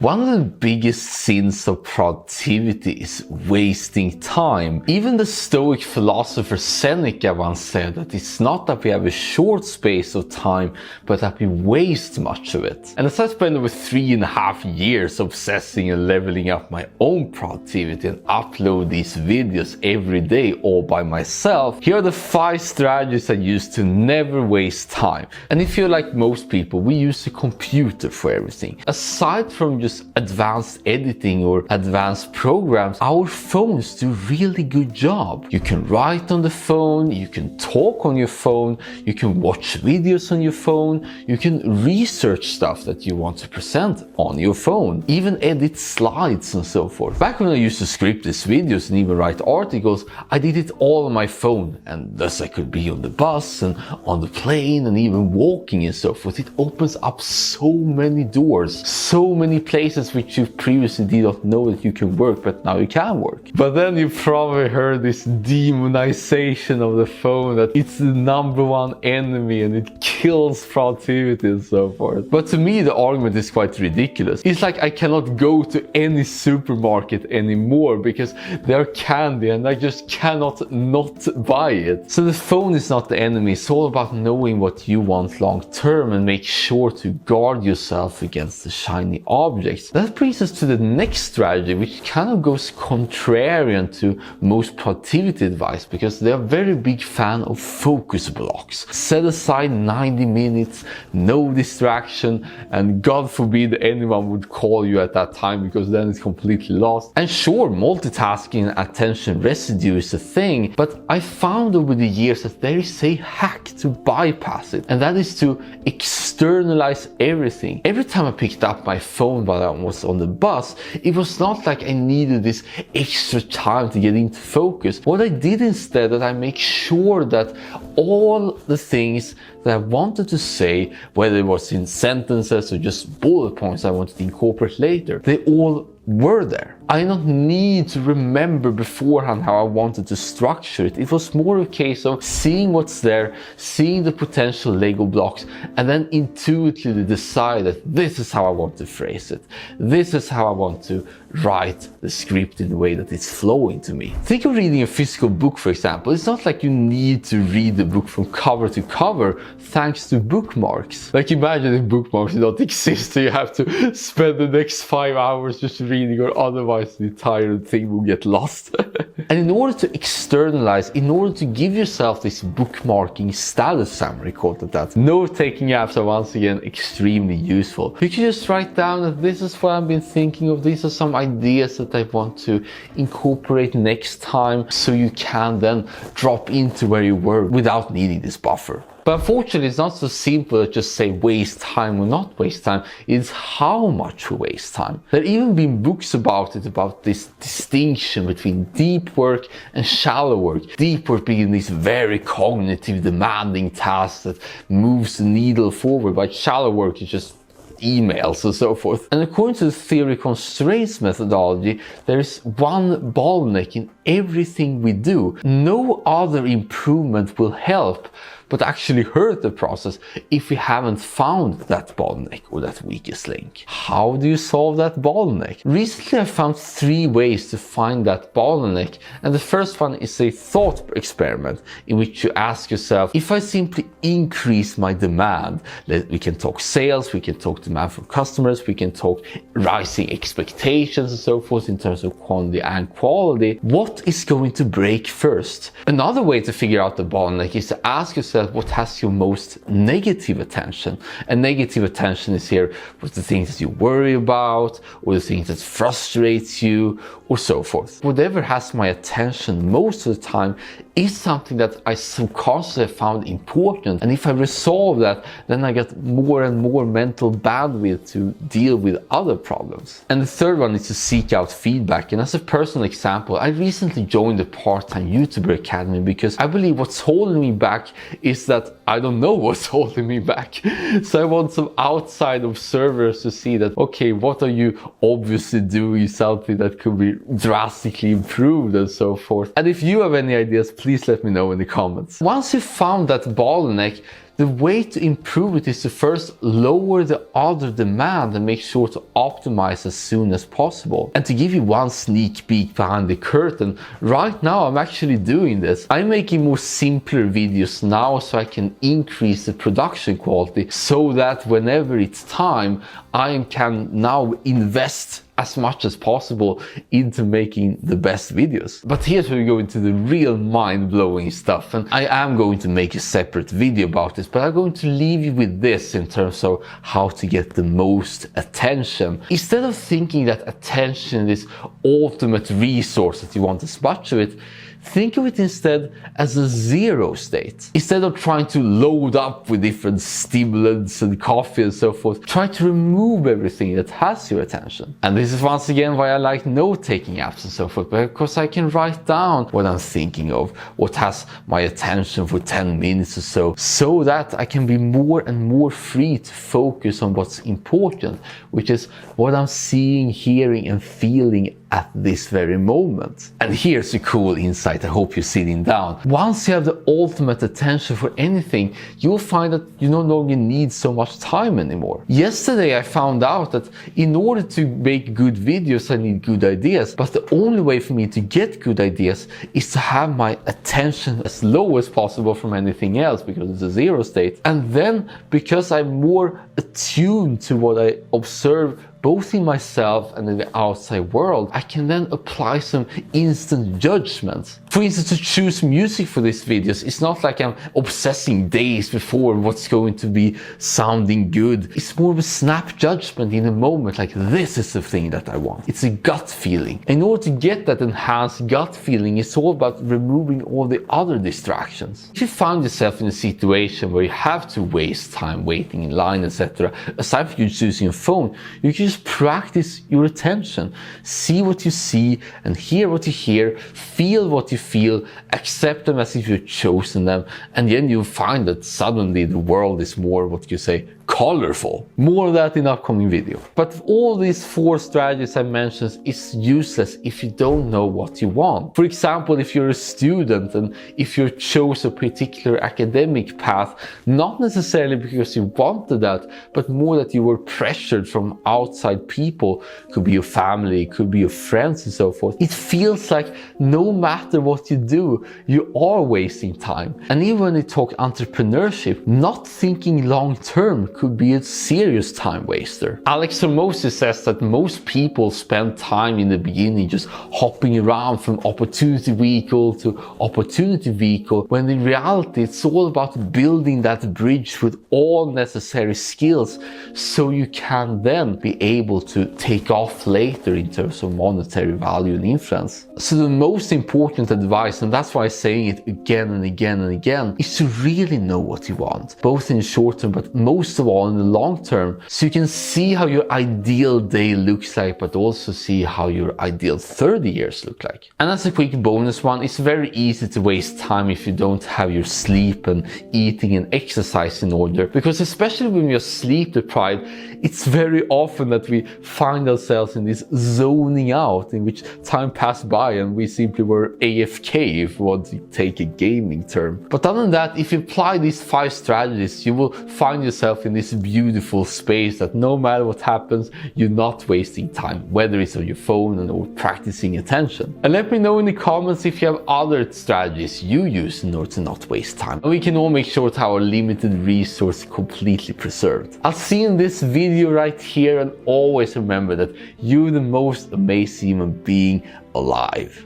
One of the biggest sins of productivity is wasting time. Even the Stoic philosopher Seneca once said that it's not that we have a short space of time, but that we waste much of it. And as I spent over 3.5 years obsessing and leveling up my own productivity and upload these videos every day all by myself, here are the 5 strategies I use to never waste time. And if you're like most people, we use a computer for everything. Aside from just advanced editing or advanced programs, our phones do really good job. You can write on the phone, you can talk on your phone, you can watch videos on your phone, you can research stuff that you want to present on your phone, even edit slides and so forth. Back when I used to script these videos and even write articles, I did it all on my phone, and thus I could be on the bus and on the plane and even walking and so forth. It opens up so many doors, so many places which you previously did not know that you can work, but now you can work. But then you probably heard this demonization of the phone, that it's the #1 enemy and it kills productivity and so forth. But to me the argument is quite ridiculous. It's like I cannot go to any supermarket anymore because they're candy and I just cannot not buy it. So the phone is not the enemy. It's all about knowing what you want long term and make sure to guard yourself against the shiny objects. That brings us to the next strategy, which kind of goes contrarian to most productivity advice, because they're a very big fan of focus blocks. Set aside 90 minutes, no distraction, and God forbid anyone would call you at that time, because then it's completely lost. And sure, multitasking and attention residue is a thing, but I found over the years that there is a hack to bypass it, and that is to externalize everything. Every time I picked up my phone while I was on the bus, it was not like I needed this extra time to get into focus. What I did instead, that I make sure that all the things that I wanted to say, whether it was in sentences or just bullet points I wanted to incorporate later, they all were there. I did not need to remember beforehand how I wanted to structure it. It was more a case of seeing what's there, seeing the potential Lego blocks, and then intuitively decide that this is how I want to phrase it. This is how I want to write the script in a way that it's flowing to me. Think of reading a physical book, for example. It's not like you need to read the book from cover to cover thanks to bookmarks. Like, imagine if bookmarks don't exist, so you have to spend the next 5 hours just reading, or otherwise the entire thing will get lost. And in order to externalize, in order to give yourself this bookmarking status summary, called it that, note-taking apps are once again extremely useful. You can just write down that this is what I've been thinking of, these are some ideas that I want to incorporate next time, so you can then drop into where you were without needing this buffer. But unfortunately, it's not so simple as just say waste time or not waste time. It's how much we waste time. There have even been books about it, about this distinction between deep work and shallow work. Deep work being these very cognitive, demanding tasks that moves the needle forward, but shallow work is just emails and so forth. And according to the theory constraints methodology, there is one bottleneck in everything we do. No other improvement will help, but actually hurt the process if we haven't found that bottleneck or that weakest link. How do you solve that bottleneck? Recently I found 3 ways to find that bottleneck, and the first one is a thought experiment in which you ask yourself, if I simply increase my demand, we can talk sales, we can talk demand from customers, we can talk rising expectations and so forth in terms of quantity and quality, what is going to break first? Another way to figure out the bottleneck is to ask yourself what has your most negative attention. And negative attention is here with the things that you worry about, or the things that frustrates you, or so forth. Whatever has my attention most of the time is something that I subconsciously found important, and if I resolve that, then I get more and more mental bandwidth to deal with other problems. And the third one is to seek out feedback. And as a personal example, I recently joined a part-time YouTuber academy because I believe what's holding me back is that I don't know what's holding me back. So I want some outside observers to see that, okay, what are you obviously doing something that could be drastically improved and so forth. And if you have any ideas, please let me know in the comments. Once you found that bottleneck, the way to improve it is to first lower the other demand and make sure to optimize as soon as possible. And to give you one sneak peek behind the curtain, right now I'm actually doing this. I'm making more simpler videos now so I can increase the production quality, so that whenever it's time, I can now invest as much as possible into making the best videos. But here's where we go into the real mind-blowing stuff, and I am going to make a separate video about this, but I'm going to leave you with this in terms of how to get the most attention. Instead of thinking that attention is ultimate resource, that you want as much of it, think of it instead as a zero state. Instead of trying to load up with different stimulants and coffee and so forth, try to remove everything that has your attention. And this is once again why I like note-taking apps and so forth, because I can write down what I'm thinking of, what has my attention for 10 minutes or so that I can be more and more free to focus on what's important, which is what I'm seeing, hearing and feeling at this very moment. And here's a cool insight. I hope you're sitting down. Once you have the ultimate attention for anything, you'll find that you no longer need so much time anymore. Yesterday I found out that in order to make good videos I need good ideas, but the only way for me to get good ideas is to have my attention as low as possible from anything else, because it's a zero state. And then because I'm more attuned to what I observe both in myself and in the outside world, I can then apply some instant judgments. For instance, to choose music for these videos, it's not like I'm obsessing days before what's going to be sounding good. It's more of a snap judgment in a moment, like this is the thing that I want. It's a gut feeling. In order to get that enhanced gut feeling, it's all about removing all the other distractions. If you find yourself in a situation where you have to waste time waiting in line, etc., aside from you choosing a phone, you can just practice your attention. See what you see and hear what you hear, feel what you feel, accept them as if you've chosen them, and then you'll find that suddenly the world is more, what you say, colorful. More of that in upcoming video. But all these 4 strategies I mentioned is useless if you don't know what you want. For example, if you're a student and if you chose a particular academic path, not necessarily because you wanted that, but more that you were pressured from outside people, could be your family, could be your friends and so forth, it feels like no matter what you do, you are wasting time. And even when you talk entrepreneurship, not thinking long term could be a serious time waster. Alex Hormozi says that most people spend time in the beginning just hopping around from opportunity vehicle to opportunity vehicle, when in reality it's all about building that bridge with all necessary skills so you can then be able to take off later in terms of monetary value and influence. So the most important advice, and that's why I'm saying it again and again and again, is to really know what you want, both in the short term but most of all in the long term, so you can see how your ideal day looks like, but also see how your ideal 30 years look like. And as a quick bonus one, it's very easy to waste time if you don't have your sleep and eating and exercise in order, because especially when we are sleep deprived, it's very often that we find ourselves in this zoning out in which time passed by and we simply were AFK, if you want to take a gaming term. But other than that, if you apply these 5 strategies, you will find yourself in this beautiful space that no matter what happens, you're not wasting time, whether it's on your phone or practicing attention. And let me know in the comments if you have other strategies you use in order to not waste time. And we can all make sure to have our limited resource completely preserved. I'll see you in this video right here, and always remember that you're the most amazing human being alive.